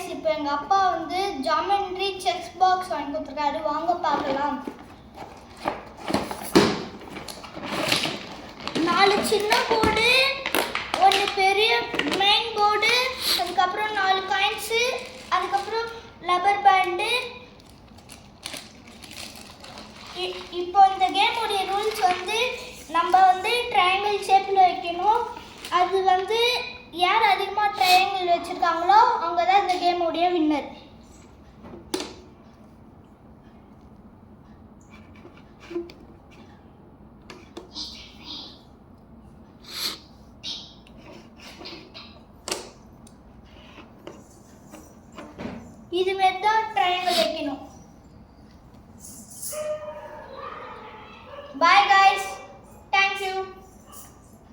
Guys, இப்போ எங்கள் அப்பா வந்து ஜாமெண்ட்ரி செஸ் பாக்ஸ் வாங்கி கொடுத்துருக்காரு. வாங்க பார்க்கலாம். 4 சின்ன போர்டு, 1 பெரிய மெயின் போர்டு, அதுக்கப்புறம் 4 காயின்ஸு, அதுக்கப்புறம் ரப்பர் பேண்டு. இப்போ இந்த கேமுடைய ரூல்ஸ் வந்து நம்ம வந்து ட்ரையாங்கிள் ஷேப்பில் வைக்கணும். அது வந்து யார் அதிகமாக ட்ரையாங்கிள் வச்சுருக்காங்களோ அவங்க தான் இந்த கேமுடைய வின்னர். இதுமாரி தான் ட்ரையாங்கிள் வைக்கணும்.